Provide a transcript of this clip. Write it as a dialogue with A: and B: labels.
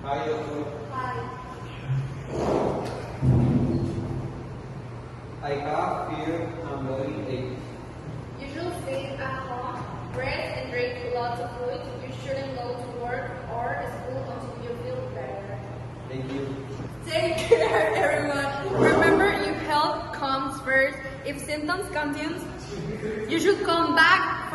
A: Hi, doctor.
B: Hi.
A: I cough, fear, I'm very ache.
B: You should stay at home, rest and drink lots of fluid. You shouldn't go to work or school until you feel better.
A: Thank you.
C: Take care, everyone. Remember, your health comes first. If symptoms continue, you should come back for